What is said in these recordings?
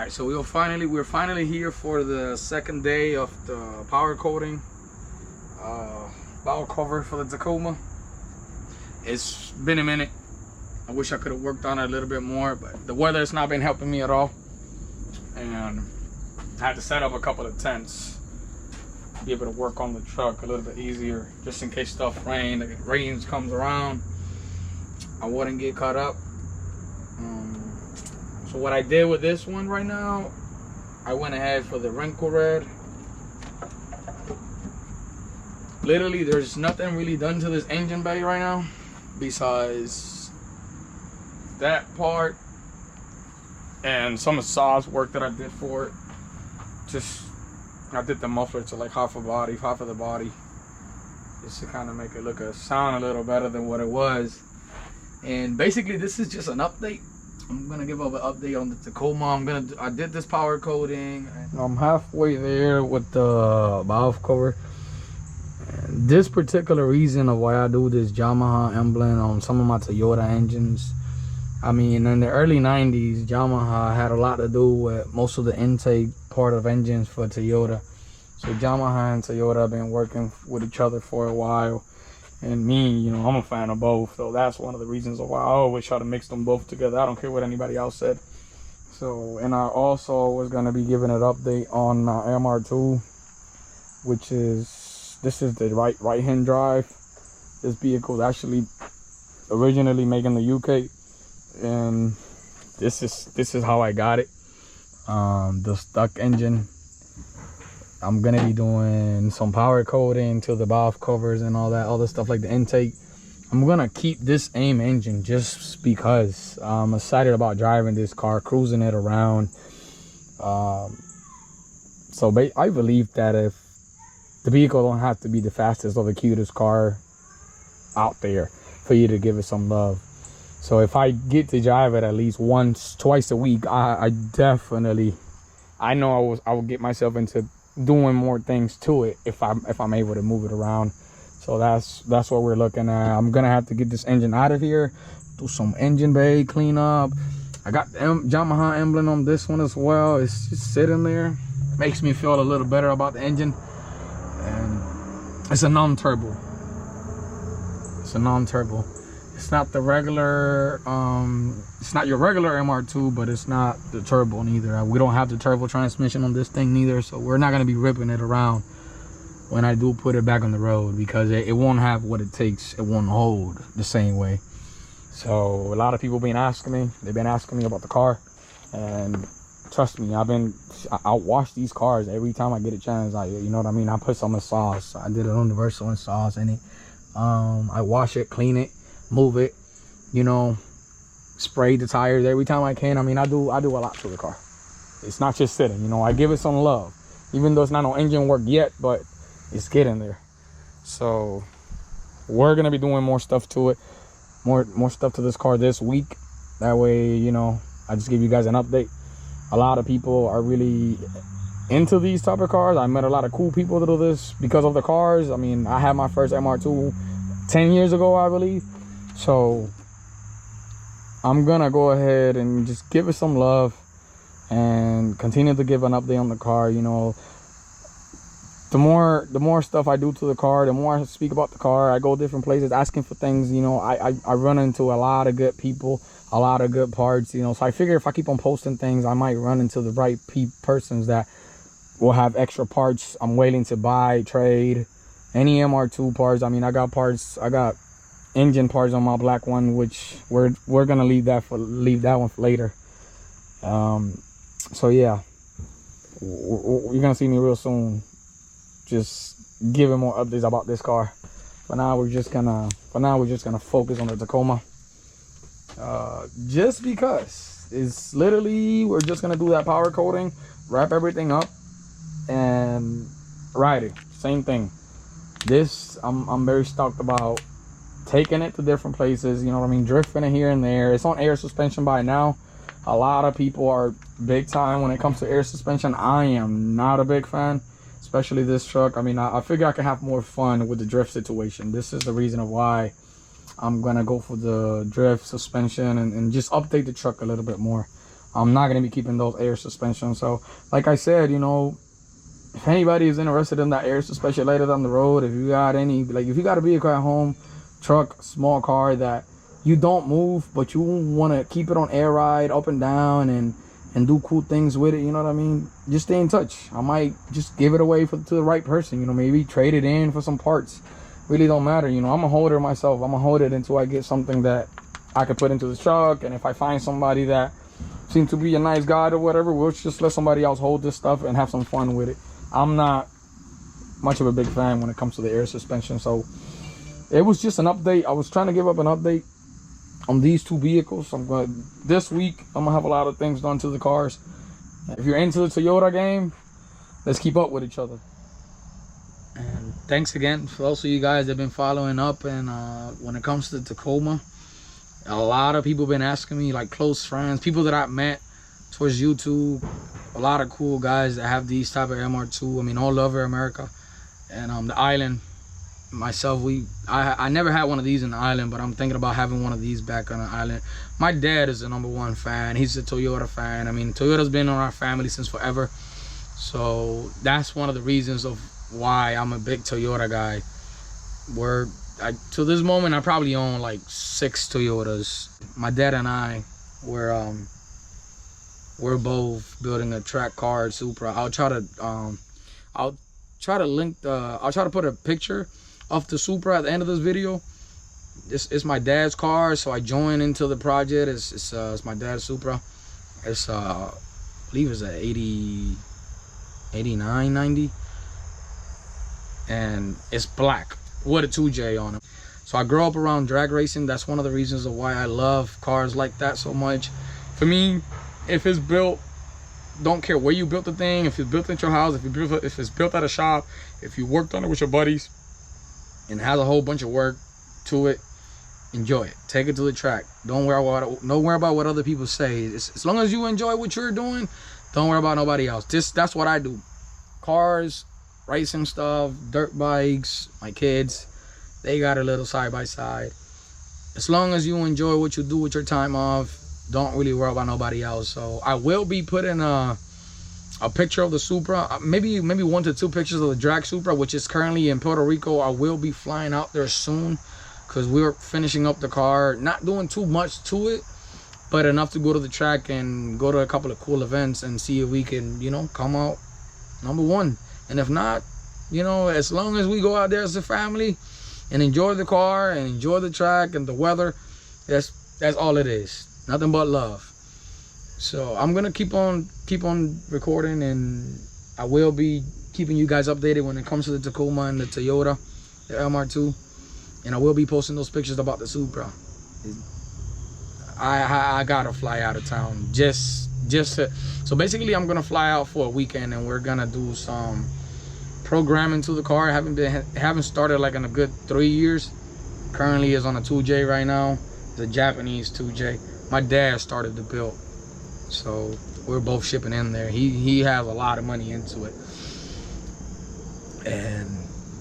Alright, so we're finally here for the second day of the power coating valve cover for the Tacoma. It's been a minute. I wish I could have worked on it a little bit more, but the weather has not been helping me at all. And I had to set up a couple of tents to be able to work on the truck a little bit easier, just in case stuff rains comes around, I wouldn't get caught up. So what I did with this one right now, I went ahead for the wrinkle red. Literally, there's nothing really done to this engine bay right now besides that part and some massage work that I did for it. I did the muffler to like half of the body, just to kind of make it sound a little better than what it was. And basically, this is just an update. I'm gonna give up an update on the Tacoma. I did this power coating. I'm halfway there with the valve cover. And this particular reason of why I do this Yamaha emblem on some of my Toyota engines. I mean, in the early 90s, Yamaha had a lot to do with most of the intake part of engines for Toyota. So Yamaha and Toyota have been working with each other for a while. And me, you know, I'm a fan of both. So that's one of the reasons why I always try to mix them both together. I don't care what anybody else said. So, and I also was going to be giving an update on my MR2, which is, this is the right-hand drive. This vehicle is actually originally made in the UK. And this is how I got it. The stock engine. I'm gonna be doing some power coating to the valve covers and all that other stuff like the intake. I'm gonna keep this AIM engine just because I'm excited about driving this car, cruising it around. So I believe that if the vehicle don't have to be the fastest or the cutest car out there for you to give it some love. So if I get to drive it at least twice a week, I definitely, I know I will get myself into doing more things to it if I'm able to move it around. So that's what we're looking at. I'm gonna have to get this engine out of here, do some engine bay cleanup. I got the Yamaha emblem on this one as well. It's just sitting there, makes me feel a little better about the engine. And it's a non-turbo. It's not the regular, it's not your regular MR2, but it's not the turbo neither. We don't have the turbo transmission on this thing neither, so we're not gonna be ripping it around when I do put it back on the road, because it won't have what it takes. It won't hold the same way. So a lot of people they've been asking me about the car, and trust me, I'll wash these cars every time I get a chance. You know what I mean? I put some sauce. I did a universal sauce in it. I wash it, clean it, move it, you know, spray the tires every time I can. I mean, I do a lot to the car. It's not just sitting, you know. I give it some love, even though it's not no engine work yet, but it's getting there. So we're gonna be doing more stuff to it, more stuff to this car this week. That way, you know, I just give you guys an update. A lot of people are really into these type of cars. I met a lot of cool people to do this because of the cars. I mean, I had my first MR2 10 years ago, I believe. So I'm gonna go ahead and just give it some love and continue to give an update on the car. You know, the more stuff I do to the car, the more I speak about the car. I go different places asking for things. You know, I run into a lot of good people, a lot of good parts. You know, so I figure if I keep on posting things, I might run into the right persons that will have extra parts I'm waiting to buy, trade, any MR2 parts. I mean, I got engine parts on my black one, which we're gonna leave that one for later. So yeah, you're gonna see me real soon, just giving more updates about this car. For now we're just gonna focus on the Tacoma, just because it's literally, we're just gonna do that power coating, wrap everything up, and ride it. Same thing. This I'm very stoked about, taking it to different places, you know what I mean, drifting it here and there. It's on air suspension by now. A lot of people are big time when it comes to air suspension. I am not a big fan, especially this truck. I mean, I figure I can have more fun with the drift situation. This is the reason of why I'm gonna go for the drift suspension and just update the truck a little bit more. I'm not going to be keeping those air suspensions. So like I said, you know, if anybody is interested in that air suspension later down the road, if you got any, like if you got a vehicle at home, truck, small car that you don't move, but you want to keep it on air ride up and down and do cool things with it, you know what I mean? Just stay in touch. I might just give it away to the right person, you know, maybe trade it in for some parts. Really don't matter, you know. I'm a holder myself. I'm gonna hold it until I get something that I can put into the truck. And if I find somebody that seems to be a nice guy or whatever, we'll just let somebody else hold this stuff and have some fun with it. I'm not much of a big fan when it comes to the air suspension. So it was just an update. I was trying to give up an update on these two vehicles. This week I'm gonna have a lot of things done to the cars. If you're into the Toyota game, let's keep up with each other. And thanks again for those of you guys that have been following up. And when it comes to the Tacoma, a lot of people have been asking me, like close friends, people that I've met towards YouTube, a lot of cool guys that have these type of MR2. I mean, all over America. And the island, myself, I never had one of these in the island, but I'm thinking about having one of these back on the island. My dad is the #1 fan. He's a Toyota fan. I mean, Toyota's been in our family since forever. So that's one of the reasons of why I'm a big Toyota guy. Where to this moment I probably own like 6 Toyotas. My dad and I we're both building a track car Supra. I'll try to put a picture of the Supra at the end of this video. It's my dad's car, so I joined into the project. It's my dad's Supra. It's I believe it's a 89, 90. And it's black with a 2J on it. So I grew up around drag racing. That's one of the reasons of why I love cars like that so much. For me, if it's built, don't care where you built the thing, if it's built at your house, if it's built at a shop, if you worked on it with your buddies and has a whole bunch of work to it, enjoy it. Take it to the track. Don't worry about what other people say. As long as you enjoy what you're doing, don't worry about nobody else. That's what I do. Cars, racing stuff, dirt bikes, my kids, they got a little side by side. As long as you enjoy what you do with your time off, don't really worry about nobody else. So I will be putting a picture of the Supra, maybe 1 to 2 pictures of the drag Supra, which is currently in Puerto Rico. I will be flying out there soon because we're finishing up the car, not doing too much to it, but enough to go to the track and go to a couple of cool events and see if we can, you know, come out #1. And if not, you know, as long as we go out there as a family and enjoy the car and enjoy the track and the weather, that's all it is. Nothing but love. So I'm gonna keep on recording, and I will be keeping you guys updated when it comes to the Tacoma and the Toyota, the MR2, and I will be posting those pictures about the Supra. I gotta fly out of town so basically I'm gonna fly out for a weekend, and we're gonna do some programming to the car. Haven't started like in a good 3 years. Currently is on a 2J right now. It's a Japanese 2J. My dad started the build, so we're both shipping in there. He has a lot of money into it, and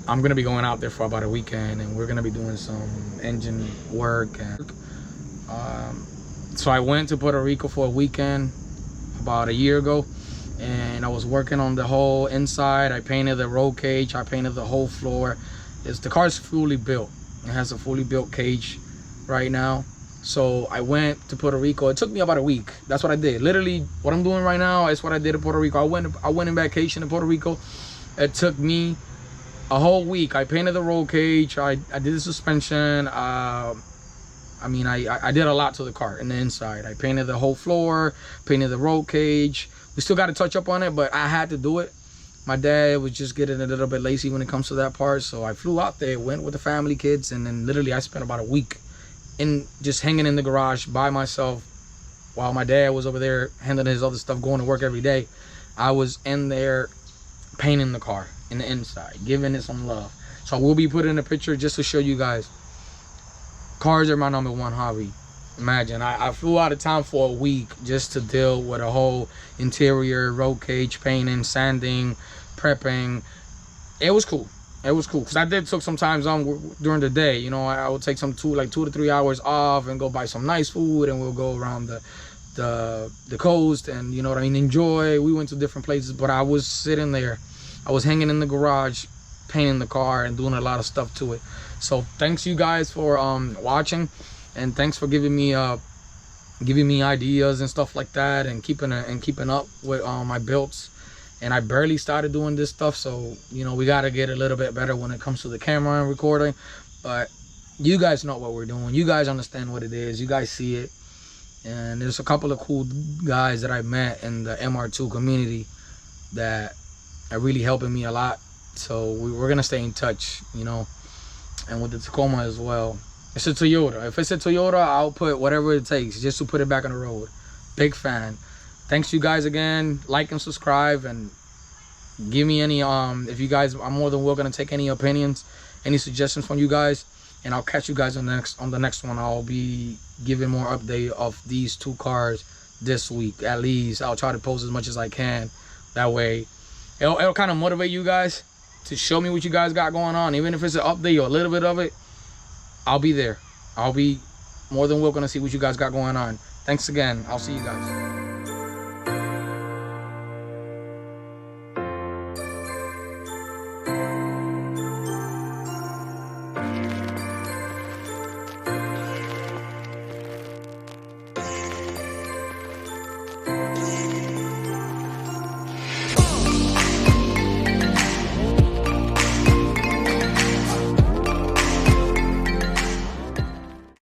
I'm gonna be going out there for about a weekend, and we're gonna be doing some engine work. And so I went to Puerto Rico for a weekend about a year ago, and I was working on the whole inside. I painted the roll cage, I painted the whole floor. The car's fully built. It has a fully built cage right now. So I went to Puerto Rico. It took me about a week. That's what I did. Literally what I'm doing right now is what I did in Puerto Rico. I went in vacation in Puerto Rico. It took me a whole week. I painted the roll cage, I did the suspension, I mean, I did a lot to the car in the inside. I painted the whole floor, painted the roll cage. We still got to touch up on it, but I had to do it. My dad was just getting a little bit lazy when it comes to that part, so I flew out there, went with the family, kids, and then literally I spent about a week in just hanging in the garage by myself while my dad was over there handling his other stuff, going to work every day. I was in there painting the car in the inside, giving it some love. So I will be putting a picture just to show you guys. Cars are my #1 hobby. Imagine, I flew out of town for a week just to deal with a whole interior, roll cage, painting, sanding, prepping. It was cool. It was cool because I did took some time during the day. You know, I would take 2 to 3 hours off and go buy some nice food, and we'll go around the coast, and you know what I mean, enjoy. We went to different places, but I was sitting there, I was hanging in the garage painting the car and doing a lot of stuff to it. So thanks you guys for watching, and thanks for giving me ideas and stuff like that, and keeping up with my builds. And I barely started doing this stuff, so you know, we got to get a little bit better when it comes to the camera and recording. But you guys know what we're doing, you guys understand what it is, you guys see it. And there's a couple of cool guys that I met in the MR2 community that are really helping me a lot. So we're gonna stay in touch, you know. And with the Tacoma as well, it's a Toyota. If it's a Toyota, I'll put whatever it takes just to put it back on the road. Big fan. Thanks you guys again. Like and subscribe, and give me any if you guys, I'm more than welcome to take any opinions, any suggestions from you guys. And I'll catch you guys on the next one. I'll be giving more update of these 2 cars this week at least. I'll try to post as much as I can. That way it'll kind of motivate you guys to show me what you guys got going on. Even if it's an update or a little bit of it, I'll be there. I'll be more than welcome to see what you guys got going on. Thanks again. I'll see you guys.